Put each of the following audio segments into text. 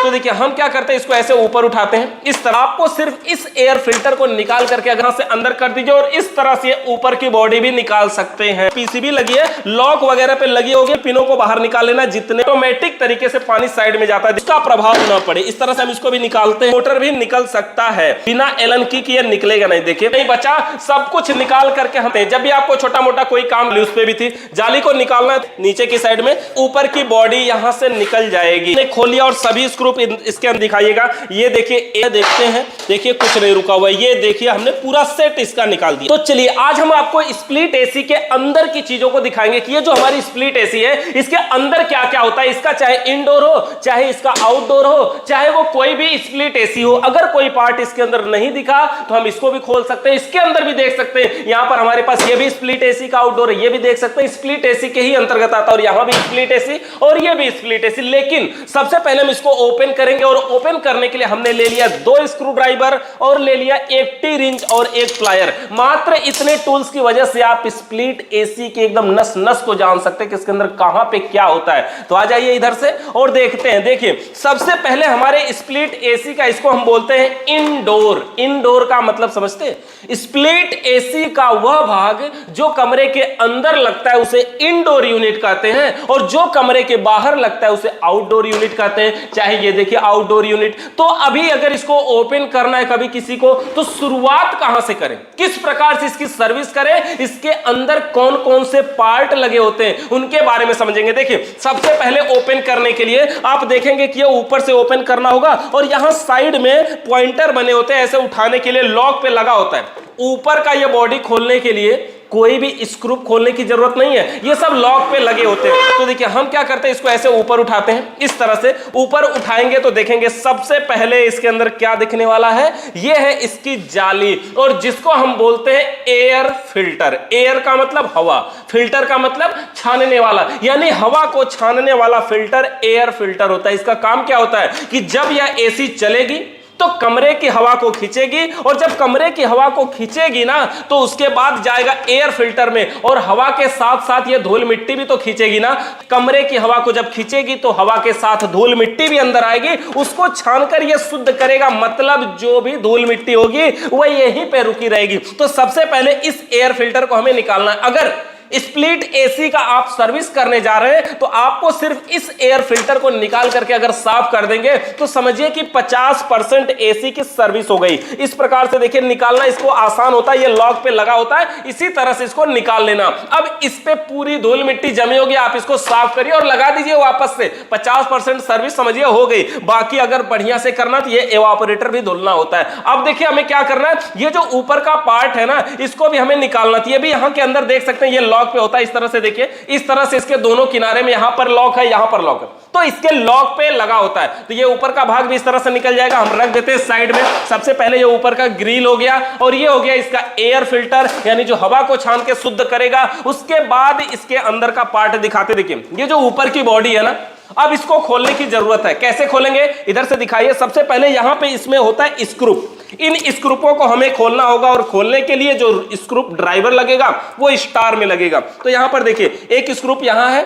तो देखिए हम क्या करते हैं, इसको ऐसे ऊपर उठाते हैं इस तरह। आपको सिर्फ इस एयर फिल्टर को निकाल करके अगर से अंदर कर दीजिए और इस तरह से ऊपर की बॉडी भी निकाल सकते हैं। पीसीबी लगी है, लॉक वगैरह पे लगी होगी, पिनों को बाहर निकाल लेना, जितने ऑटोमेटिक तरीके से पानी साइड में जाता है जिसका प्रभाव ना पड़े। इस तरह से हम इसको भी निकालते हैं। मोटर भी निकल सकता है बिना एलन की कि ये निकलेगा नहीं। देखिए नहीं बचा, सब कुछ निकाल करके हम जब भी आपको छोटा मोटा कोई काम उस पे भी थी, जाली को निकालना नीचे की साइड में, ऊपर की बॉडी यहां से निकल जाएगी। खोलिए और सभी स्क्रू इसके अंदर दिखाइएगा। ये देखिए, ये देखते हैं, देखिए कुछ नहीं रुका हुआ है। ये देखिए हमने पूरा सेट इसका निकाल दिया। तो चलिए आज हम आपको स्प्लिट एसी के अंदर की चीजों को दिखाएंगे कि ये जो हमारी स्प्लिट एसी है इसके अंदर क्या क्या होता है। इसका चाहे इंडोर हो, चाहे इसका आउटडोर हो, चाहे वो कोई भी स्प्लिट एसी हो, अगर कोई पार्ट इसके अंदर नहीं दिखा तो हम इसको भी खोल सकते हैं, इसके अंदर भी देख सकते हैं। यहां पर हमारे पास ये भी स्प्लिट एसी का आउटडोर है, ये भी देख सकते हैं, स्प्लिट एसी के ही अंतर्गत आता है। और यहां भी स्प्लिट एसी और ये भी स्प्लिट एसी। लेकिन सबसे पहले हम इसको ओपन करेंगे और ओपन करने के लिए हमने ले लिया 2 स्क्रू ड्राइवर और ले लिया एक टी रिंच और एक प्लायर। मात्र इतने टूल्स की वजह से आप स्प्लिट एसी के एकदम नस नस को जान सकते हैं कि इसके अंदर कहां पे क्या होता है। तो आ जाइए इधर से और देखते हैं। देखिए सबसे पहले हमारे स्प्लिट एसी का, इसको हम बोलते हैं इंडोर। इंडोर का मतलब समझते हैं? स्प्लिट एसी का वह भाग जो कमरे के अंदर लगता है उसे इंडोर यूनिट कहते हैं, और जो कमरे के बाहर लगता है उसे आउटडोर यूनिट कहते हैं। चाहे ये देखिए आउटडोर यूनिट। तो अभी अगर इसको ओपन करना है कभी किसी को, तो शुरुआत कहां से करें, किस प्रकार से इसकी सर्विस करें, इसके अंदर कौन कौन से पार्ट लगे होते हैं उनके बारे में समझेंगे। देखिए सबसे पहले ओपन करने के लिए आप देखेंगे कि ये ऊपर से ओपन करना होगा और यहां साइड में पॉइंटर बने होते हैं, ऐसे उठाने के लिए लॉक पे लगा होता है। ऊपर का ये बॉडी खोलने के लिए कोई भी स्क्रू खोलने की जरूरत नहीं है, ये सब लॉक पे लगे होते हैं। तो देखिए हम क्या करते हैं, इसको ऐसे ऊपर उठाते हैं इस तरह से। ऊपर उठाएंगे तो देखेंगे सबसे पहले इसके अंदर क्या दिखने वाला है, ये है इसकी जाली, और जिसको हम बोलते हैं एयर फिल्टर। एयर का मतलब हवा, फिल्टर का मतलब छानने वाला, यानी हवा को छानने वाला फिल्टर एयर फिल्टर होता है। इसका काम क्या होता है कि जब यह एसी चलेगी तो कमरे की हवा को खींचेगी, और जब कमरे की हवा को खींचेगी ना तो उसके बाद जाएगा एयर फिल्टर में, और हवा के साथ साथ ये धूल मिट्टी भी तो खींचेगी ना। कमरे की हवा को जब खींचेगी तो हवा के साथ धूल मिट्टी भी अंदर आएगी, उसको छानकर ये शुद्ध करेगा। मतलब जो भी धूल मिट्टी होगी वह यहीं पे रुकी रहेगी। तो सबसे पहले इस एयर फिल्टर को हमें निकालना है। अगर स्प्लिट एसी का आप सर्विस करने जा रहे हैं तो आपको सिर्फ इस एयर फिल्टर को निकाल करके अगर साफ कर देंगे तो समझिए कि 50% एसी की सर्विस हो गई। इस प्रकार से देखिए निकालना इसको आसान होता है, ये लॉक पे लगा होता है, इसी तरह से इसको निकाल लेना। अब इस पे पूरी धूल मिट्टी जमी होगी, आप इसको साफ करिए और लगा दीजिए वापस से। 50% सर्विस समझिए हो गई। बाकी अगर बढ़िया से करना तो ये एवापोरेटर भी धुलना होता है। अब देखिए हमें क्या करना है, ये जो ऊपर का पार्ट है ना इसको भी हमें निकालना चाहिए। भी यहां के अंदर देख सकते हैं ये लॉक पे होता है इस तरह से। देखिए इस तरह से इसके दोनों किनारे में यहां पर लॉक है, यहां पर लॉक है, तो इसके लॉक पे लगा होता है। तो ये ऊपर का भाग भी इस तरह से निकल जाएगा। हम रख देते हैं साइड में। सबसे पहले ये ऊपर का ग्रिल हो गया, और ये हो गया इसका एयर फिल्टर, यानी जो हवा को छान के शुद्ध करेगा। उसके बाद इसके अंदर का पार्ट दिखाते। देखिए ये जो ऊपर की बॉडी है ना, अब इसको खोलने की जरूरत है। कैसे खोलेंगे, इधर से दिखाइए। सबसे पहले यहां पे इसमें होता है स्क्रू। इन स्क्रूपों को हमें खोलना होगा, और खोलने के लिए जो स्क्रू ड्राइवर लगेगा वो स्टार में लगेगा। तो यहां पर देखिए एक स्क्रू यहां है,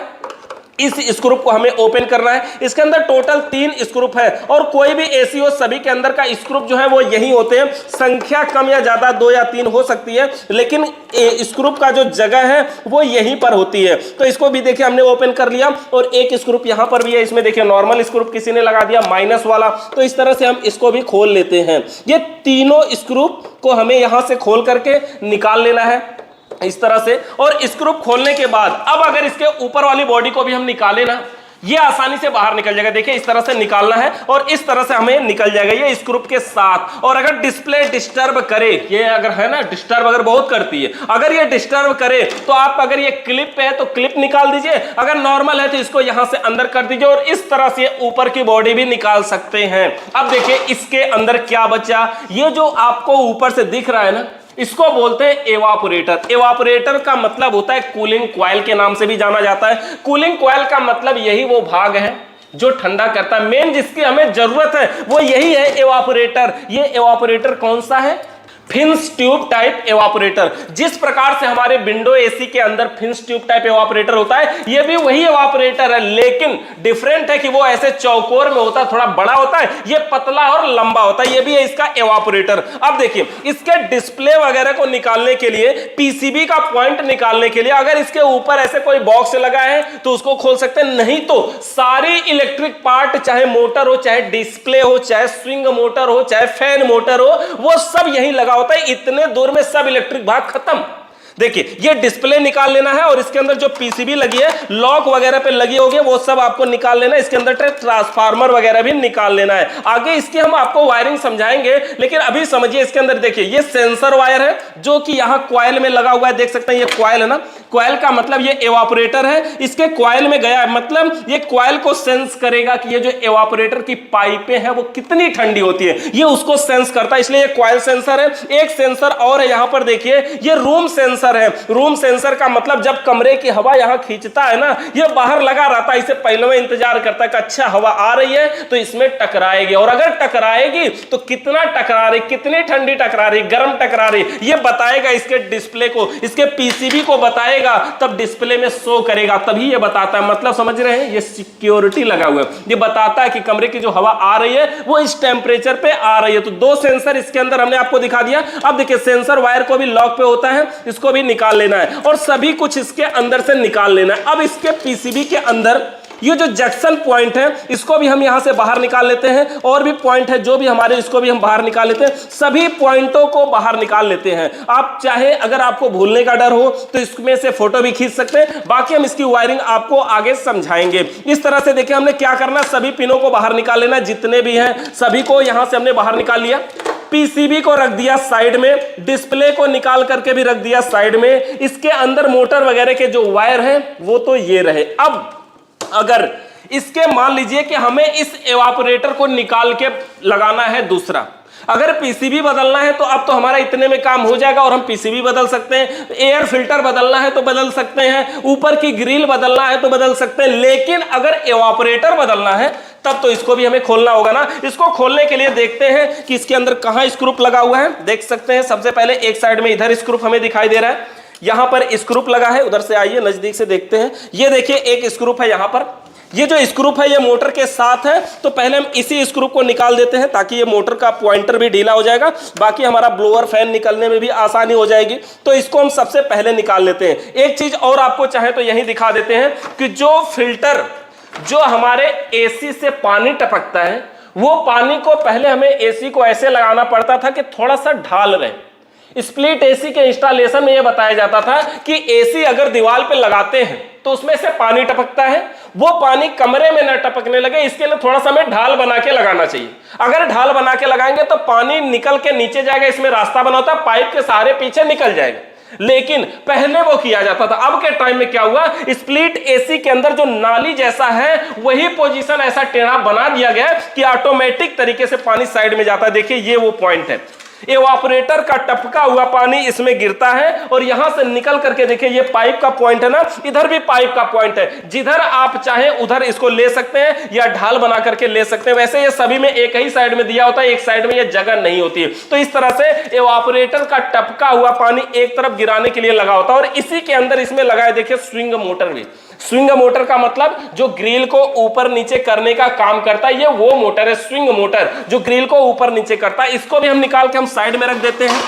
इस स्क्रू को हमें ओपन करना है। इसके अंदर टोटल 3 स्क्रू है, और कोई भी एसी हो सभी के अंदर का स्क्रू जो है वो यही होते हैं। संख्या कम या ज्यादा 2 या 3 हो सकती है, लेकिन स्क्रू का जो जगह है वो यहीं पर होती है। तो इसको भी देखिए हमने ओपन कर लिया, और एक स्क्रू यहां पर भी है। इसमें देखिए नॉर्मल स्क्रू किसी ने लगा दिया, माइनस वाला। तो इस तरह से हम इसको भी खोल लेते हैं। ये तीनों स्क्रू को हमें यहां से खोल करके निकाल लेना है इस तरह से। और स्क्रू खोलने के बाद अब अगर इसके ऊपर वाली बॉडी को भी हम निकालें ना, ये आसानी से बाहर निकल जाएगा। देखिए इस तरह से निकालना है, और इस तरह से हमें निकल जाएगा ये स्क्रू के साथ। और अगर डिस्प्ले डिस्टर्ब करे, ये अगर है ना डिस्टर्ब अगर बहुत करती है, अगर ये डिस्टर्ब करे तो आप अगर ये क्लिप पे है तो क्लिप निकाल दीजिए, अगर नॉर्मल है तो इसको यहां से अंदर कर दीजिए, और इस तरह से ऊपर की बॉडी भी निकाल सकते हैं। अब देखिए इसके अंदर क्या बचा, ये जो आपको ऊपर से दिख रहा है ना, इसको बोलते हैं एवापोरेटर। एवापोरेटर का मतलब होता है कूलिंग कॉइल के नाम से भी जाना जाता है। कूलिंग कॉइल का मतलब यही वो भाग है जो ठंडा करता है। मेन जिसकी हमें जरूरत है वो यही है एवापोरेटर। ये एवापोरेटर कौन सा है, फिन्स ट्यूब टाइप एवापोरेटर। जिस प्रकार से हमारे विंडो एसी के अंदर फिन्स ट्यूब टाइप एवापोरेटर होता है, ये भी वही एवापोरेटर है, लेकिन डिफरेंट है कि वो ऐसे चौकोर में होता है, थोड़ा बड़ा होता है, ये पतला और लंबा होता है। ये भी है इसका एवापोरेटर। अब देखिए, इसके डिस्प्ले वगैरह को निकालने के लिए, पीसीबी का पॉइंट निकालने के लिए, अगर इसके ऊपर ऐसे कोई बॉक्स लगा है तो उसको खोल सकते हैं, नहीं तो सारी इलेक्ट्रिक पार्ट, चाहे मोटर हो, चाहे डिस्प्ले हो, चाहे स्विंग मोटर हो, चाहे फैन मोटर हो, वो सब यही लगा होता है। इतने दूर में सब इलेक्ट्रिक भाग खत्म। देखिए, ये डिस्प्ले निकाल लेना है और इसके अंदर जो पीसीबी लगी है, लॉक वगैरह पे लगी होगी, वो सब आपको निकाल लेना है। इसके अंदर ट्रांसफार्मर वगैरह भी निकाल लेना है। आगे इसकी हम आपको वायरिंग समझाएंगे, लेकिन अभी समझिए इसके अंदर। देखिए, ये सेंसर वायर है जो कि यहां कॉइल में लगा हुआ है, देख सकते हैं ये कॉइल है ना। कॉइल का मतलब ये एवापोरेटर है, इसके कॉइल में गया है, मतलब ये कॉइल को सेंस करेगा कि ये जो एवापोरेटर की पाइपें हैं वो कितनी ठंडी होती है, ये उसको सेंस करता है, इसलिए ये कॉइल सेंसर है। एक सेंसर और है यहां पर, देखिए ये रूम सेंसर है। रूम सेंसर का मतलब जब कमरे की हवा यहां खींचता है ना, ये बाहर लगा रहता है, इसे पहले में इंतजार करता है कि अच्छा हवा आ रही है तो इसमें टकराएगी, और अगर टकराएगी तो कितना टकरा रही, कितनी ठंडी टकरा रही, गर्म टकरा रही, ये बताएगा इसके डिस्प्ले को, इसके पीसीबी को बताएगा, तब डिस्प्ले में शो करेगा, तभी ये बताता है। मतलब समझ रहे हैं, ये सिक्योरिटी लगा हुआ है, ये बताता है कि कमरे की जो हवा आ रही है वो इस टेंपरेचर पे आ रही है। तो दो सेंसर इसके अंदर हमने आपको दिखा दिया। अब देखिए, सेंसर वायर को भी लॉक पे होता है, इसको भी निकाल लेना है और सभी कुछ इसके अंदर से निकाल लेना है। अब इसके पीसीबी के अंदर ये जो जंक्शन पॉइंट है, इसको भी हम यहां से बाहर निकाल लेते हैं, और भी पॉइंट है जो भी हमारे, इसको भी हम बाहर निकाल लेते हैं। सभी पॉइंटों को बाहर निकाल लेते हैं। आप चाहे, अगर आपको भूलने का डर हो तो इसमें से फोटो भी खींच सकते हैं, बाकी हम इसकी वायरिंग आपको आगे समझाएंगे। इस तरह से देखिए, हमने क्या करना, सभी पिनों को बाहर निकाल लेना, जितने भी हैं सभी को यहां से हमने बाहर निकाल लिया। पीसीबी को रख दिया साइड में, डिस्प्ले को निकाल करके भी रख दिया साइड में। इसके अंदर मोटर वगैरह के जो वायर हैं वो तो ये रहे। अब अगर इसके मान लीजिए कि हमें इस एवापोरेटर को निकाल के लगाना है दूसरा, अगर पीसीबी बदलना है तो अब तो हमारा इतने में काम हो जाएगा, और हम पीसीबी बदल सकते हैं, एयर फिल्टर बदलना है तो बदल सकते हैं, ऊपर की ग्रिल बदलना है तो बदल सकते हैं, लेकिन अगर एवापोरेटर बदलना है तब तो इसको भी हमें खोलना होगा ना। इसको खोलने के लिए देखते हैं कि इसके अंदर कहां स्क्रू लगा हुआ है। देख सकते हैं, सबसे पहले एक साइड में इधर स्क्रू हमें दिखाई दे रहा है, यहां पर स्क्रू लगा है। उधर से आइए, नजदीक से देखते हैं। ये देखिए, एक स्क्रू है यहां पर, ये जो स्क्रू है ये मोटर के साथ है, तो पहले हम इसी स्क्रू को निकाल देते हैं ताकि ये मोटर का पॉइंटर भी ढीला हो जाएगा, बाकी हमारा ब्लोअर फैन निकलने में भी आसानी हो जाएगी। तो इसको हम सबसे पहले निकाल लेते हैं। एक चीज और आपको चाहे तो यही दिखा देते हैं कि जो फिल्टर, जो हमारे एसी से पानी टपकता है, वो पानी को पहले हमें एसी को ऐसे लगाना पड़ता था कि थोड़ा सा ढाल रहे। स्प्लिट एसी के इंस्टॉलेशन में यह बताया जाता था कि एसी अगर दीवार पे लगाते हैं तो उसमें से पानी टपकता है, वो पानी कमरे में न टपकने लगे, इसके लिए थोड़ा सा हमें ढाल बना के लगाना चाहिए। अगर ढाल बना के लगाएंगे तो पानी निकल के नीचे जाएगा, इसमें रास्ता बना होता है, पाइप के सहारे पीछे निकल जाएगा। लेकिन पहले वो किया जाता था। अब के टाइम में क्या हुआ, स्प्लिट एसी के अंदर जो नाली जैसा है वही पोजीशन ऐसा टेढ़ा बना दिया गया कि ऑटोमेटिक तरीके से पानी साइड में जाता है। देखिए, ये वो पॉइंट है, एवापोरेटर का टपका हुआ पानी इसमें गिरता है और यहां से निकल करके देखिए, ये पाइप का पॉइंट है ना, इधर भी पाइप का पॉइंट है, जिधर आप चाहें उधर इसको ले सकते हैं या ढाल बना करके ले सकते हैं। वैसे ये सभी में एक ही साइड में दिया होता है, एक साइड में ये जगह नहीं होती है। तो इस तरह से एवापोरेटर का टपका हुआ पानी एक तरफ गिराने के लिए लगा होता है, और इसी के अंदर इसमें लगा है देखिए स्विंग मोटर भी। स्विंग मोटर का मतलब जो ग्रिल को ऊपर नीचे करने का काम करता है, ये वो मोटर है स्विंग मोटर, जो ग्रिल को ऊपर नीचे करता है। इसको भी हम निकाल के हम साइड में रख देते हैं।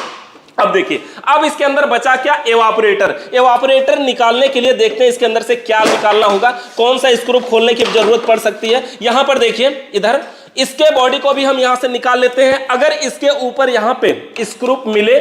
अब देखिए, अब इसके अंदर बचा क्या, एवापोरेटर। एवापोरेटर निकालने के लिए देखते हैं इसके अंदर से क्या निकालना होगा, कौन सा स्क्रू खोलने की जरूरत पड़ सकती है। यहां पर देखिए, इधर इसके बॉडी को भी हम यहां से निकाल लेते हैं। अगर इसके ऊपर यहां पे स्क्रू मिले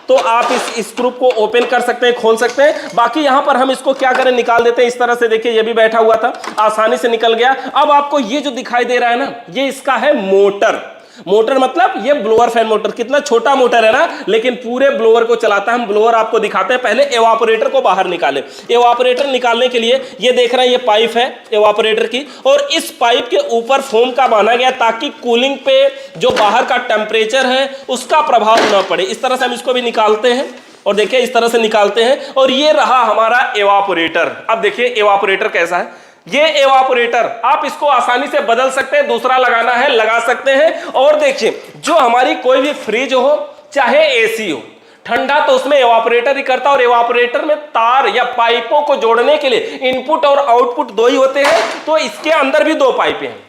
तो आप इस स्क्रू को ओपन कर सकते हैं, खोल सकते हैं। बाकी यहां पर हम इसको क्या करें, निकाल देते हैं। इस तरह से देखिए, ये भी बैठा हुआ था, आसानी से निकल गया। अब आपको ये जो दिखाई दे रहा है ना, ये इसका है मोटर। मोटर मतलब ये ब्लोअर फैन मोटर, कितना छोटा मोटर है ना, लेकिन पूरे ब्लोअर को चलाता है। हम ब्लोअर आपको दिखाते हैं, पहले एवापोरेटर को बाहर निकालें। एवापोरेटर निकालने के लिए ये देख रहे हैं, ये पाइप है एवापोरेटर की, और इस पाइप के ऊपर फोम का बांधा गया ताकि कूलिंग पे जो बाहर का टेम्परेचर है उसका प्रभाव न पड़े। इस तरह से हम इसको भी निकालते हैं, और देखिए इस तरह से निकालते हैं, और ये रहा हमारा एवापोरेटर। अब देखिए एवापोरेटर कैसा है। ये एवापोरेटर आप इसको आसानी से बदल सकते हैं, दूसरा लगाना है लगा सकते हैं। और देखिए, जो हमारी कोई भी फ्रिज हो, चाहे एसी हो। ठंडा तो उसमें एवापोरेटर ही करता है, और एवापोरेटर में तार या पाइपों को जोड़ने के लिए इनपुट और आउटपुट दो ही होते हैं। तो इसके अंदर भी दो पाइपें हैं,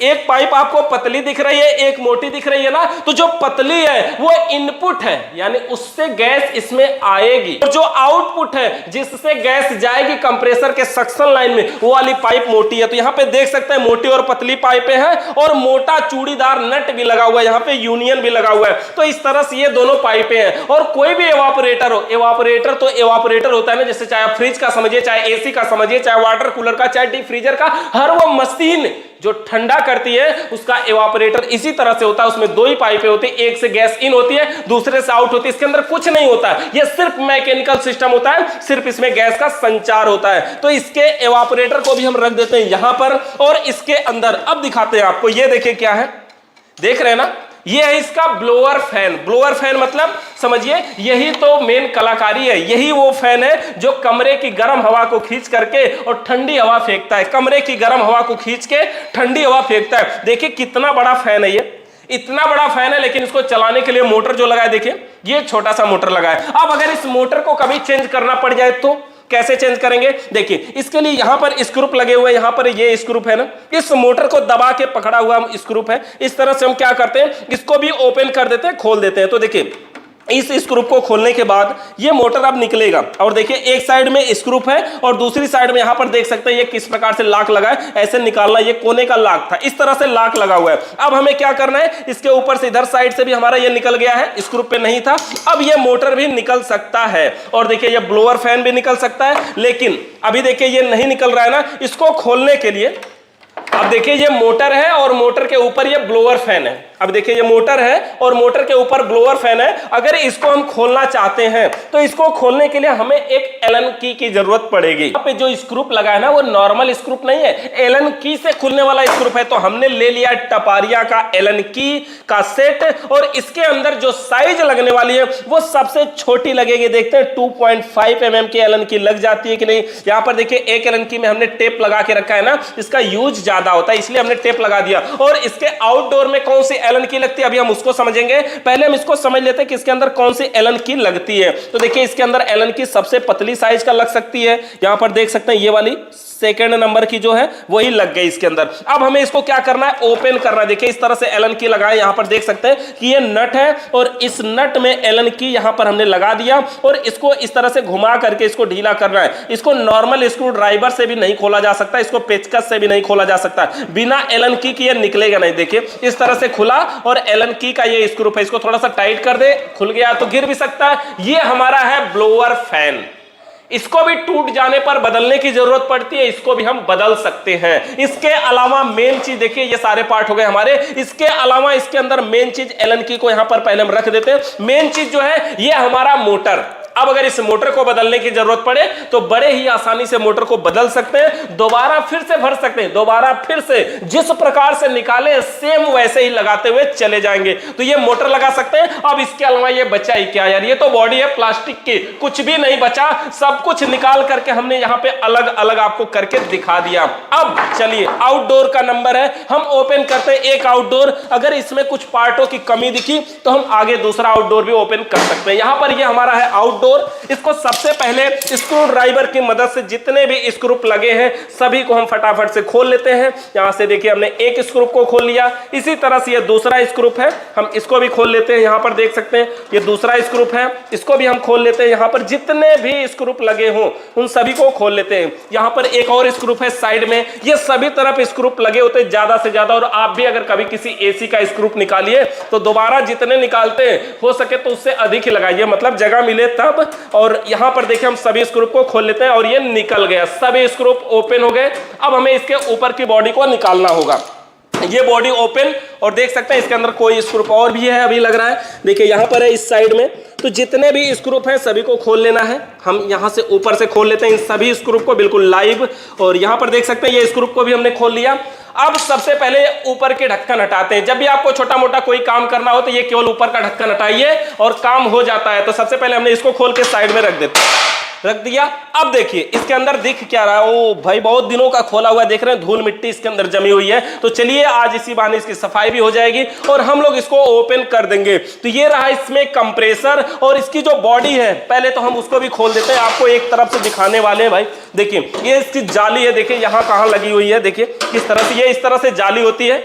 एक पाइप आपको पतली दिख रही है, एक मोटी दिख रही है ना, तो जो पतली है वो इनपुट है, यानी उससे गैस इसमें आएगी, और जो आउटपुट है जिससे गैस जाएगी कंप्रेसर के सक्शन लाइन में, वो वाली पाइप मोटी है। तो यहां पे देख सकते हैं मोटी और पतली पाइपें हैं, और मोटा चूड़ीदार नट भी लगा हुआ है, यहां पे यूनियन भी लगा हुआ है। तो इस तरह से ये दोनों पाइपें हैं। और कोई भी एवापोरेटर हो, एवापोरेटर तो एवापोरेटर होता है ना, जैसे चाहे फ्रिज का समझिए, चाहे एसी का समझिए, चाहे वाटर कूलर का, चाहे डीप फ्रीजर का, हर वो मशीन जो ठंडा करती है उसका एवापोरेटर इसी तरह से होता है। उसमें दो ही पाइपें होती है, एक से गैस इन होती है, दूसरे से आउट होती है। इसके अंदर कुछ नहीं होता है, ये सिर्फ मैकेनिकल सिस्टम होता है, सिर्फ इसमें गैस का संचार होता है। तो इसके एवापोरेटर को भी हम रख देते हैं यहां पर, और इसके अंदर अब दिखाते हैं आपको। ये देखिए क्या है, देख रहे हैं ना, ये है इसका ब्लोअर फैन। ब्लोअर फैन मतलब समझिए, यही तो मेन कलाकारी है, यही वो फैन है जो कमरे की गर्म हवा को खींच करके और ठंडी हवा फेंकता है। कमरे की गर्म हवा को खींच के ठंडी हवा फेंकता है। देखिए कितना बड़ा फैन है, ये इतना बड़ा फैन है, लेकिन इसको चलाने के लिए मोटर जो लगा है, देखिए ये छोटा सा मोटर लगा है। अब अगर इस मोटर को कभी चेंज करना पड़ जाए तो कैसे चेंज करेंगे? देखिए इसके लिए यहां पर स्क्रू लगे हुए हैं, यहां पर ये स्क्रू है ना, इस मोटर को दबा के पकड़ा हुआ स्क्रू है। इस तरह से हम क्या करते हैं, इसको भी ओपन कर देते हैं, खोल देते हैं। तो देखिए इस स्क्रू को खोलने के बाद ये मोटर अब निकलेगा, और देखिए एक साइड में स्क्रू है और दूसरी साइड में यहां पर देख सकते हैं ये किस प्रकार से लॉक लगा है। ऐसे निकालना, ये कोने का लॉक था, इस तरह से लॉक लगा हुआ है। अब हमें क्या करना है, इसके ऊपर से इधर साइड से भी हमारा ये निकल गया है, स्क्रू पे नहीं था। अब ये मोटर भी निकल सकता है, और देखिए ये ब्लोअर फैन भी निकल सकता है। लेकिन अभी देखिए ये नहीं निकल रहा है ना, इसको खोलने के लिए अब देखिए ये मोटर है और मोटर के ऊपर ये ब्लोअर फैन है। अब देखिए ये मोटर है और मोटर के ऊपर ब्लोअर फैन है। अगर इसको हम खोलना चाहते हैं तो इसको खोलने के लिए हमें एक एलन की जरूरत पड़ेगी। यहाँ पे जो स्क्रू लगा है ना, वो नॉर्मल स्क्रू नहीं है, एलन की से खुलने वाला स्क्रू है। तो हमने ले लिया टपारिया का एलन की का सेट, और इसके अंदर जो साइज लगने वाली है वो सबसे छोटी लगेगी। देखते हैं 2.5 mm की एलन की लग जाती है कि नहीं। यहाँ पर देखिए एक एलन की में हमने टेप लगा के रखा है ना, इसका यूज ज्यादा होता है इसलिए हमने टेप लगा दिया। और इसके आउटडोर में कौन सी एलन की लगती है अभी हम उसको समझेंगे। पहले हम इसको समझ लेते हैं कि इसके अंदर कौन सी एलन की लगती है। तो देखिए इसके अंदर एलन की सबसे पतली साइज का लग सकती है, यहां पर देख सकते हैं ये वाली सेकंड नंबर की जो है वही लग गई इसके अंदर। अब हमें इसको क्या करना है, ओपन करना है। देखिए इस तरह से एलन की लगाए, यहां पर देख सकते हैं कि ये नट है और इस नट में एलन की यहां पर हमने लगा दिया, और इसको इस तरह से घुमा करके इसको ढीला करना है। इसको नॉर्मल स्क्रू ड्राइवर से भी नहीं खोला जा सकता, इसको पेचकस से भी नहीं खोला जा सकता, बिना एलन की ये निकलेगा नहीं। देखिए इस तरह से खुला, और एलन की का ये स्क्रू है, इसको थोड़ा सा टाइट कर दे, खुल गया तो गिर भी सकता है। ये हमारा है ब्लोअर फैन। इसको भी टूट जाने पर बदलने की जरूरत पड़ती है, इसको भी हम बदल सकते हैं। इसके अलावा मेन चीज देखिए, ये सारे पार्ट हो गए हमारे। इसके अलावा इसके अंदर मेन चीज एलन की को यहां पर पहले हम रख देते हैं। मेन चीज जो है ये हमारा मोटर। अब अगर इस मोटर को बदलने की जरूरत पड़े तो बड़े ही आसानी से मोटर को बदल सकते हैं, दोबारा फिर से भर सकते हैं, दोबारा फिर से जिस प्रकार से निकाले सेम वैसे ही लगाते हुए चले जाएंगे। तो ये मोटर लगा सकते हैं। अब इसके अलावा ये बचा ही क्या यार, ये तो बॉडी है प्लास्टिक की, कुछ भी नहीं बचा, सब कुछ निकाल करके हमने यहाँ पे अलग अलग आपको करके दिखा दिया। अब चलिए आउटडोर का नंबर है, हम ओपन करते हैं एक आउटडोर। अगर इसमें कुछ पार्टों की कमी दिखी तो हम आगे दूसरा आउटडोर भी ओपन कर सकते हैं। यहाँ पर ये हमारा है आउटडोर। इसको सबसे पहले स्क्रू ड्राइवर की मदद से जितने भी स्क्रू लगे हैं सभी को हम फटाफट से खोल लेते हैं। यहां से देखिए हमने एक स्क्रू को खोल लिया, इसी तरह से ये दूसरा स्क्रू है, हम इसको भी खोल लेते हैं। यहां पर देख सकते हैं ये दूसरा स्क्रू है, इसको भी हम खोल लेते हैं। यहां पर जितने भी स्क्रू लगे हों उन सभी को खोल लेते हैं। यहां पर एक और स्क्रू है साइड में, ये सभी तरफ स्क्रू लगे होते हैं ज्यादा से ज्यादा। और आप भी अगर कभी किसी एसी का स्क्रू निकालिए तो दोबारा जितने निकालते हैं हो सके तो उससे अधिक ही लगाइए, मतलब जगह मिले तब। और यहां पर देखिए हम सभी स्क्रू को खोल लेते हैं और ये निकल गया, सभी स्क्रू ओपन हो गए। अब हमें इसके ऊपर की बॉडी को निकालना होगा। ये बॉडी ओपन, और देख सकते हैं इसके अंदर कोई स्क्रू और भी है, अभी लग रहा है। देखिए यहां पर है इस साइड में, तो जितने भी स्क्रू हैं सभी को खोल लेना है। हम यहां से ऊपर से खोल लेते हैं इन सभी स्क्रू को बिल्कुल लाइव। और यहां पर देख सकते हैं ये स्क्रू को भी हमने खोल लिया। अब सबसे पहले ऊपर के ढक्कन हटाते हैं। जब भी आपको छोटा मोटा कोई काम करना हो तो ये केवल ऊपर का ढक्कन हटाइए और काम हो जाता है। तो सबसे पहले हमने इसको खोल के साइड में रख देते हैं। रख दिया। अब देखिए इसके अंदर दिख क्या रहा है, ओ भाई बहुत दिनों का खोला हुआ है, देख रहे हैं धूल मिट्टी इसके अंदर जमी हुई है। तो चलिए आज इसी बहाने इसकी सफाई भी हो जाएगी और हम लोग इसको ओपन कर देंगे। तो ये रहा इसमें कंप्रेसर और इसकी जो बॉडी है, पहले तो हम उसको भी खोल देते हैं, आपको एक तरफ से दिखाने वाले हैं। भाई देखिए ये इसकी जाली है, देखिए यहां कहां लगी हुई है, देखिए किस तरह से, ये इस तरह से जाली होती है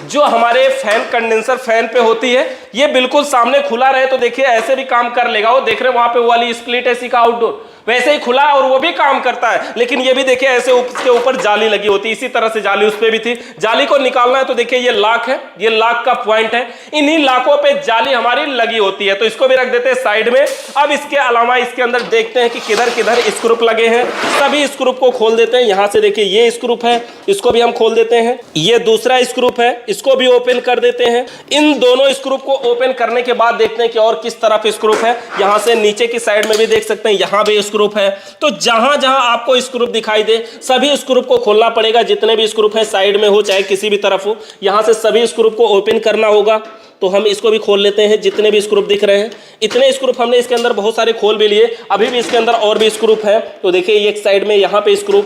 जो हमारे फैन कंडेंसर फैन पे होती है। ये बिल्कुल सामने खुला रहे तो देखिए ऐसे भी काम कर लेगा। वो देख रहे हैं वहां पे वो वाली स्प्लिट ऐसी का आउटडोर, वैसे ही खुला और वो भी काम करता है। लेकिन ये भी देखिए ऐसे उसके ऊपर जाली लगी होती है, इसी तरह से जाली उस पे भी थी। जाली को निकालना है तो देखिए ये लॉक है, ये लॉक का पॉइंट है, इन्हीं लॉकों पे जाली हमारी लगी होती है। तो इसको भी रख देते हैं साइड में। अब इसके अलावा इसके अंदर देखते हैं कि किधर किधर स्क्रू लगे हैं, सभी स्क्रू को खोल देते हैं। यहां से देखिए ये स्क्रू है, इसको भी हम खोल देते हैं। ये दूसरा स्क्रू है, इसको भी ओपन कर देते हैं। इन दोनों स्क्रू को ओपन करने के बाद देखते हैं कि और किस तरफ स्क्रू है। यहां से नीचे की साइड में भी देख सकते हैं, यहां भी स्क्रू है। तो जहां जहां आपको स्क्रू दिखाई दे सभी स्क्रू को खोलना पड़ेगा, जितने भी स्क्रू है साइड में हो चाहे किसी भी तरफ हो, यहां से सभी स्क्रू को ओपन करना होगा। तो हम इसको भी खोल लेते हैं, जितने भी स्क्रू दिख रहे हैं। इतने स्क्रू हमने इसके अंदर बहुत सारे खोल भी लिए, अभी भी इसके अंदर और भी स्क्रू है। तो देखिए एक साइड में यहां पे स्क्रू,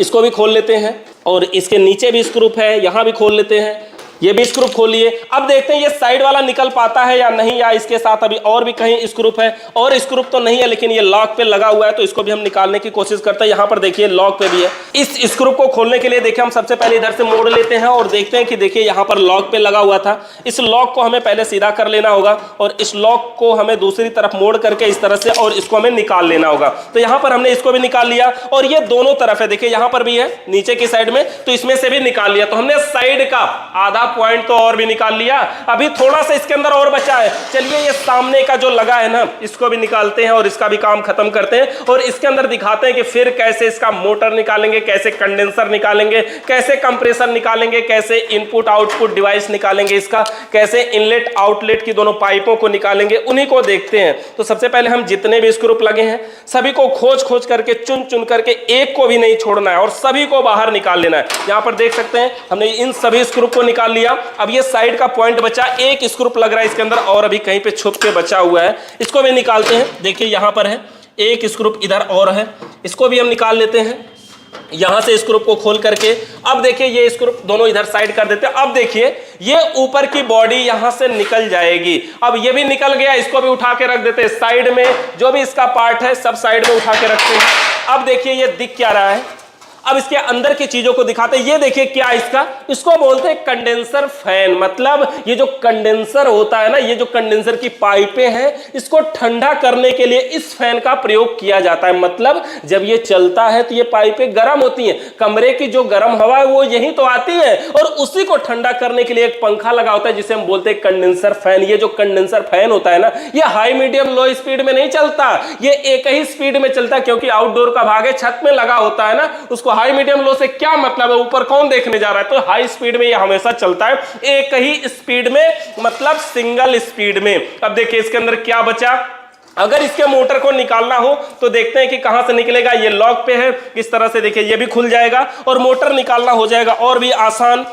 इसको भी खोल लेते हैं और इसके नीचे भी स्क्रू है, यहां भी खोल लेते हैं। ये भी स्क्रू खोलिए। अब देखते हैं ये साइड वाला निकल पाता है या नहीं, या इसके साथ अभी और भी कहीं स्क्रू है। और स्क्रू तो नहीं है लेकिन ये लॉक पे लगा हुआ है, तो इसको भी हम निकालने की कोशिश करते हैं। यहाँ पर देखिए लॉक पे भी है। इस स्क्रू को खोलने के लिए देखिए हम सबसे पहले इधर से मोड़ लेते हैं और देखते हैं कि देखिए यहाँ पर लॉक पे लगा हुआ था। इस लॉक को हमें पहले सीधा कर लेना होगा और इस लॉक को हमें दूसरी तरफ मोड़ करके इस तरह से, और इसको हमें निकाल लेना होगा। तो यहाँ पर हमने इसको भी निकाल लिया और ये दोनों तरफ है, देखिए यहाँ पर भी है नीचे की साइड में, तो इसमें से भी निकाल लिया। तो हमने साइड का आधा पॉइंट तो और भी निकाल लिया। अभी थोड़ा सा इसके अंदर और बचा है। चलिए ये सामने का जो लगा है ना, इसको भी निकालते हैं और इसका भी काम खत्म करते हैं और इसके अंदर दिखाते हैं कि फिर कैसे इसका मोटर निकालेंगे, कैसे कंडेंसर निकालेंगे, कैसे कंप्रेसर निकालेंगे, कैसे इनपुट आउटपुट डिवाइस निकालेंगे, इसका कैसे इनलेट आउटलेट की दोनों पाइपों को निकालेंगे, उन्हीं को देखते हैं। तो सबसे पहले हम जितने भी स्क्रू लगे हैं सभी को खोज खोज करके, चुन चुन करके, एक को भी नहीं छोड़ना है और सभी को बाहर निकाल लेना है। यहां पर देख सकते हैं हमने इन सभी स्क्रू को निकाल लिया। अब ये साइड का पॉइंट बचा, एक स्क्रू लग रहा है इसके अंदर और अभी कहीं पे छुप के बचा हुआ है, इसको भी निकालते हैं। देखिए यहां पर है एक स्क्रू, इधर और है, इसको भी हम निकाल लेते हैं यहां से स्क्रू को खोल करके। अब देखिए ये स्क्रू दोनों इधर साइड कर देते हैं। अब देखिए ये ऊपर की बॉडी यहां से निकल जाएगी। अब ये भी निकल गया, इसको भी उठा के रख देते हैं साइड में। जो भी इसका पार्ट है सब साइड में उठा के रखते हैं। अब देखिए ये दिख क्या रहा है, अब इसके अंदर की चीजों को दिखाते हैं। ये देखिए क्या इसको बोलते हैं कंडेंसर फैन। मतलब ये जो कंडेंसर होता है ना, ये जो कंडेंसर की पाइपें हैं, इसको ठंडा करने के लिए इस फैन का प्रयोग किया जाता है। मतलब जब ये चलता है तो ये पाइपें गर्म होती हैं, कमरे की जो गर्म हवा है वो यहीं तो आती है और उसी को ठंडा करने के लिए एक पंखा लगा होता है जिसे हम बोलते हैं कंडेंसर फैन। ये जो कंडेंसर फैन होता है ना, ये हाई मीडियम लो स्पीड में नहीं चलता, ये एक ही स्पीड में चलता है, क्योंकि आउटडोर का भाग है, छत में लगा होता है ना। उसको हाई मीडियम लो से क्या मतलब है, ऊपर कौन देखने जा रहा है। तो हाई स्पीड में ये हमेशा चलता है, एक ही स्पीड में, मतलब सिंगल स्पीड में। अब देखिए इसके अंदर क्या बचा। अगर इसके मोटर को निकालना हो तो देखते हैं कि कहां से निकलेगा। ये लॉक पे है, इस तरह से देखिए ये भी खुल जाएगा और मोटर निकालना हो जाएगा और भी आसान।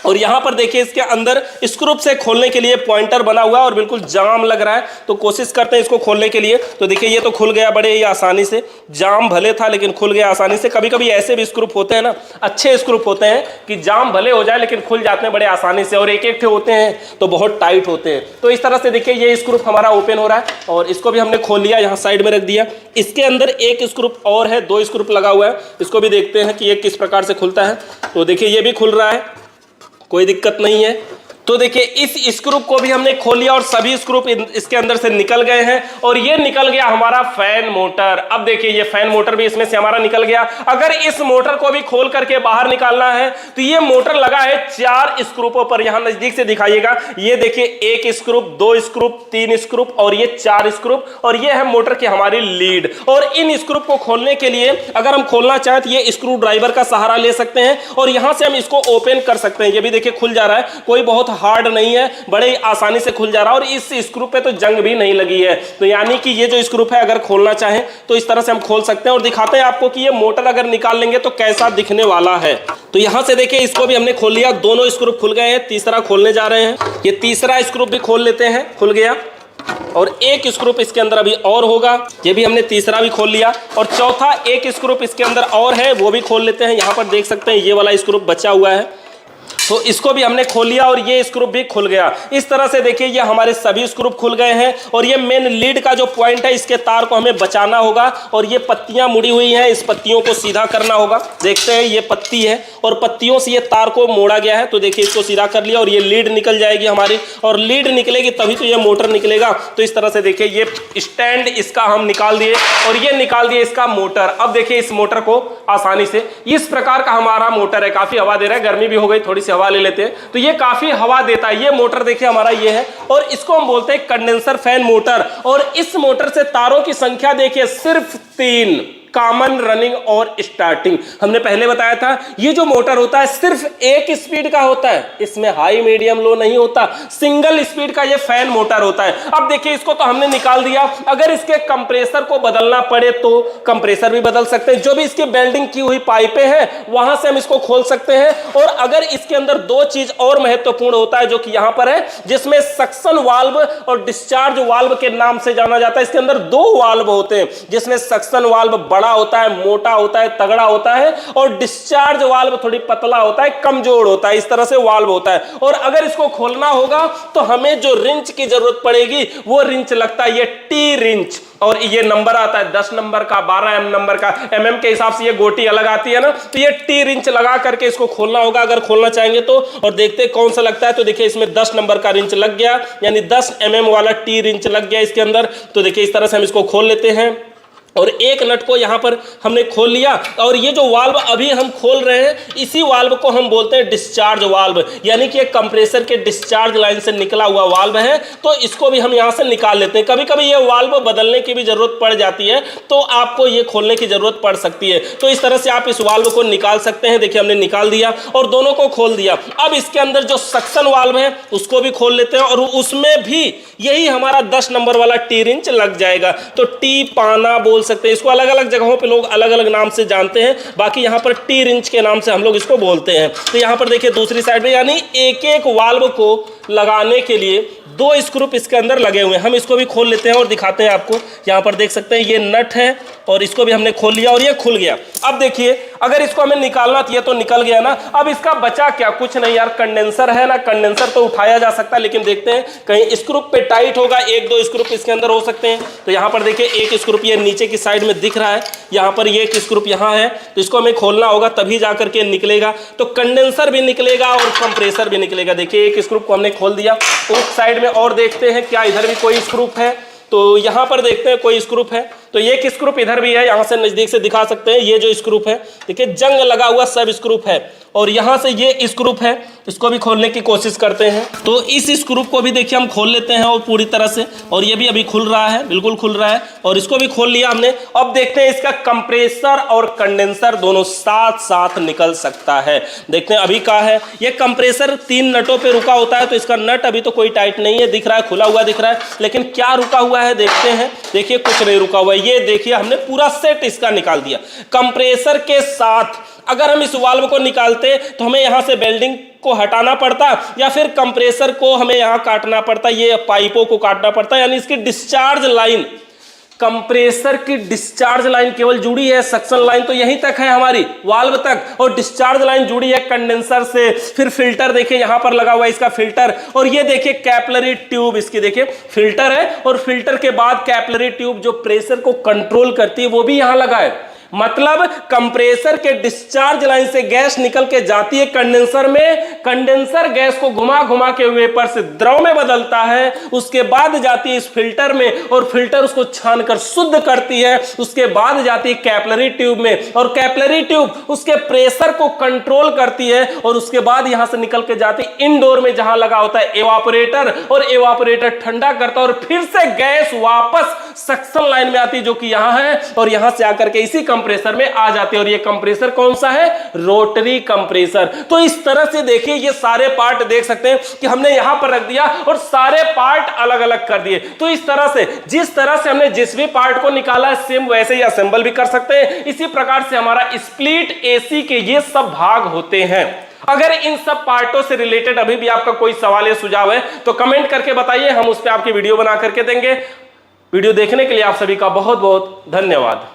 और यहां पर देखिए इसके अंदर स्क्रू से खोलने के लिए पॉइंटर बना हुआ है और बिल्कुल जाम लग रहा है, तो कोशिश करते हैं इसको खोलने के लिए। तो देखिए ये तो खुल गया बड़े ही आसानी से, जाम भले था लेकिन खुल गया आसानी से। कभी कभी ऐसे भी स्क्रू होते हैं ना, अच्छे स्क्रू होते हैं कि जाम भले हो जाए लेकिन खुल जाते हैं बड़े आसानी से, और एक एक होते हैं तो बहुत टाइट होते हैं। तो इस तरह से देखिए ये स्क्रू हमारा ओपन हो रहा है और इसको भी हमने खोल लिया, यहाँ साइड में रख दिया। इसके अंदर एक स्क्रू और है, 2 स्क्रू लगा हुआ है, इसको भी देखते हैं कि ये किस प्रकार से खुलता है। तो देखिए ये भी खुल रहा है, कोई दिक्कत नहीं है। तो देखिए इस स्क्रू को भी हमने खोल लिया और सभी स्क्रू इसके अंदर से निकल गए हैं और ये निकल गया हमारा फैन मोटर। अब देखिए ये फैन मोटर भी इसमें से हमारा निकल गया। अगर इस मोटर को भी खोल करके बाहर निकालना है तो ये मोटर लगा है 4 स्क्रूपों पर। यहां नजदीक से दिखाइएगा, ये देखिए 1 स्क्रू, 2 स्क्रू, 3 स्क्रू और ये 4 स्क्रू, और ये है मोटर की हमारी लीड। और इन स्क्रू को खोलने के लिए अगर हम खोलना चाहें तो ये स्क्रू ड्राइवर का सहारा ले सकते हैं और यहां से हम इसको ओपन कर सकते हैं। ये भी देखिए खुल जा रहा है, कोई बहुत हार्ड नहीं है, बड़े ही आसानी से खुल जा रहा है और इस स्क्रू पे तो जंग भी नहीं लगी है। तो यानी कि ये जो स्क्रू है अगर खोलना चाहें तो इस तरह से हम खोल सकते हैं और दिखाते हैं आपको कि ये मोटर अगर निकाल लेंगे तो कैसा दिखने वाला है। तो यहां से देखिए इसको भी हमने खोल लिया, दोनों स्क्रू खुल गए हैं, तीसरा खोलने जा रहे हैं। ये तीसरा स्क्रू भी खोल लेते हैं, खुल गया। और एक स्क्रू इसके अंदर अभी और होगा, ये भी हमने तीसरा भी खोल लिया। और चौथा एक स्क्रू इसके अंदर और है, वो भी खोल लेते हैं। यहाँ पर देख सकते हैं ये वाला स्क्रू बचा हुआ है, तो इसको भी हमने खोल लिया और ये स्क्रू भी खुल गया। इस तरह से देखिए ये हमारे सभी स्क्रू खुल गए हैं। और ये मेन लीड का जो पॉइंट है, इसके तार को हमें बचाना होगा। और ये पत्तियां मुड़ी हुई हैं, इस पत्तियों को सीधा करना होगा। देखते हैं ये पत्ती है और पत्तियों से ये तार को मोड़ा गया है, तो देखिए इसको सीधा कर लिया और ये लीड निकल जाएगी हमारी। और लीड निकलेगी तभी तो ये मोटर निकलेगा। तो इस तरह से देखिए ये स्टैंड इसका हम निकाल दिए और ये निकाल दिए इसका मोटर। अब देखिए इस मोटर को आसानी से, इस प्रकार का हमारा मोटर है, काफी हवा दे रहा है, गर्मी भी हो गई, थोड़ी सी हवा ले लेते हैं, तो ये काफी हवा देता है। ये मोटर देखिए हमारा ये है और इसको हम बोलते हैं कंडेंसर फैन मोटर। और इस मोटर से तारों की संख्या देखिए सिर्फ 3, कॉमन, रनिंग और स्टार्टिंग। हमने पहले बताया था ये जो मोटर होता है सिर्फ एक स्पीड का होता है, इसमें हाई मीडियम लो नहीं होता, सिंगल स्पीड का ये फैन मोटर होता है। अब देखिए इसको तो हमने निकाल दिया, अगर इसके कंप्रेसर को बदलना पड़े तो कंप्रेसर भी बदल सकते हैं। जो भी इसकी वेल्डिंग की हुई पाइपें हैं वहां से हम इसको खोल सकते हैं। और अगर इसके अंदर दो चीज और महत्वपूर्ण होता है जो कि यहां पर है, जिसमें सक्शन वाल्व और डिस्चार्ज वाल्व के नाम से जाना जाता है। इसके अंदर 2 वाल्व होते हैं, जिसमें सक्शन वाल्व बड़ा होता है, मोटा होता है, तगड़ा होता है, और डिस्चार्ज वाल्व थोड़ी पतला होता है, कमजोर होता है। इस तरह से वाल्व होता है। और अगर इसको खोलना होगा तो हमें जो रिंच की जरूरत पड़ेगी वो रिंच लगता है, ये टी रिंच। और ये नंबर आता है 10 नंबर का, 12 नंबर का, mm के हिसाब से ये गोटी अलग आती है ना, तो ये टी रिंच लगा करके इसको खोलना होगा अगर खोलना चाहेंगे तो। और देखते हैं कौन सा लगता है, तो देखिए इसमें 10 नंबर का रिंच लग गया, यानी 10 mm वाला टी रिंच लग गया इसके अंदर। तो देखिए इस तरह से हम इसको खोल लेते हैं और एक नट को यहां पर हमने खोल लिया। और ये जो वाल्व अभी हम खोल रहे हैं, इसी वाल्व को हम बोलते हैं डिस्चार्ज वाल्व, यानी कि एक कंप्रेसर के डिस्चार्ज लाइन से निकला हुआ वाल्व है। तो इसको भी हम यहां से निकाल लेते हैं। कभी कभी ये वाल्व बदलने की भी जरूरत पड़ जाती है, तो आपको ये खोलने की जरूरत पड़ सकती है। तो इस तरह से आप इस वाल्व को निकाल सकते हैं। देखिए हमने निकाल दिया और दोनों को खोल दिया। अब इसके अंदर जो सक्शन वाल्व है उसको भी खोल लेते हैं और उसमें भी यही हमारा 10 नंबर वाला टी रिंच लग जाएगा। तो टी पाना बोल सकते हैं इसको, अलग अलग जगहों पे लोग अलग अलग नाम से जानते हैं, बाकी यहां पर टी रिंच के नाम से हम लोग इसको बोलते हैं। तो यहां पर देखिए दूसरी साइड में, यानी एक एक वाल्व को लगाने के लिए 2 स्क्रू इसके अंदर लगे हुए हैं। हम इसको भी खोल लेते हैं और दिखाते हैं आपको। यहां पर देख सकते हैं ये नट है और इसको भी हमने खोल लिया और ये खुल गया। अब देखिए अगर इसको हमें निकालना चाहिए तो निकल गया ना। अब इसका बचा क्या, कुछ नहीं यार, कंडेंसर है ना, कंडेंसर तो उठाया जा सकता है, लेकिन देखते हैं कहीं स्क्रू पे टाइट होगा, 1-2 स्क्रू इसके अंदर हो सकते हैं। तो यहां पर देखिए एक स्क्रू ये नीचे की साइड में दिख रहा है, यहां पर ये एक स्क्रू यहां है, तो इसको हमें खोलना होगा तभी जाकर के निकलेगा। तो कंडेंसर भी निकलेगा और कंप्रेसर भी निकलेगा। देखिए एक स्क्रू को हमने खोल दिया। उस साइड में और देखते हैं क्या इधर भी कोई स्क्रू है, तो यहां पर देखते हैं कोई स्क्रू है। तो एक स्क्रू इधर भी है, यहां से नजदीक से दिखा सकते हैं। ये जो स्क्रू है देखिए जंग लगा हुआ सब स्क्रू है। और यहां से ये स्क्रू है, इसको भी खोलने की कोशिश करते हैं। तो इस स्क्रू को भी देखिए हम खोल लेते हैं और पूरी तरह से, और ये भी अभी खुल रहा है, बिल्कुल खुल रहा है, और इसको भी खोल लिया हमने। अब देखते हैं इसका कंप्रेसर और कंडेंसर दोनों साथ साथ निकल सकता है। देखते हैं अभी क्या है, ये कंप्रेसर 3 नटों पे रुका होता है, तो इसका नट अभी तो कोई टाइट नहीं है, दिख रहा है खुला हुआ दिख रहा है, लेकिन क्या रुका हुआ है देखते हैं। देखिए कुछ नहीं रुका हुआ है, ये देखिए हमने पूरा सेट इसका निकाल दिया। कंप्रेसर के साथ अगर हम इस वाल्व को निकालते तो हमें यहां से वेल्डिंग को हटाना पड़ता, या फिर कंप्रेसर को हमें यहां काटना पड़ता, ये पाइपों को काटना पड़ता, यानी इसकी डिस्चार्ज लाइन, कंप्रेसर की डिस्चार्ज लाइन केवल जुड़ी है, सक्शन लाइन तो यहीं तक है हमारी वाल्व तक, और डिस्चार्ज लाइन जुड़ी है कंडेंसर से। फिर फिल्टर देखिए यहां पर लगा हुआ है इसका फिल्टर, और ये देखिए कैपिलरी ट्यूब, इसकी देखिए फिल्टर है, और फिल्टर के बाद कैपिलरी ट्यूब जो प्रेशर को कंट्रोल करती है वो भी यहां लगा है। मतलब कंप्रेसर के डिस्चार्ज लाइन से गैस निकल के जाती है कंडेंसर में, कंडेंसर गैस को घुमा घुमा के वेपर से द्रव में बदलता है, उसके बाद जाती है इस फिल्टर में, और फिल्टर उसको छानकर शुद्ध करती है, उसके बाद जाती है कैपिलरी ट्यूब में, और कैपिलरी ट्यूब उसके प्रेशर को कंट्रोल करती है, और उसके बाद यहां से निकल के जाती है इनडोर में जहां लगा होता है एवापोरेटर, और एवापोरेटर ठंडा करता है, और फिर से गैस वापस सक्शन लाइन में आती है जो कि यहां है, और यहां से आकर के इसी कंप्रेसर में आ जाते हैं। और ये कंप्रेसर कौन सा है, रोटरी कंप्रेसर। तो इस तरह से देखिए ये सारे पार्ट देख सकते हैं कि हमने यहां पर रख दिया और सारे पार्ट अलग अलग कर दिए। तो इस तरह से जिस तरह से हमने जिस भी पार्ट को निकाला है सेम वैसे ही असेंबल भी कर सकते हैं। इसी प्रकार से हमारा स्प्लिट एसी के ये सब भाग होते हैं। अगर इन सब पार्टों से रिलेटेड अभी भी आपका कोई सवाल या सुझाव है तो कमेंट करके बताइए, हम उस पर आपकी वीडियो बना करके देंगे। वीडियो देखने के लिए आप सभी का बहुत बहुत धन्यवाद।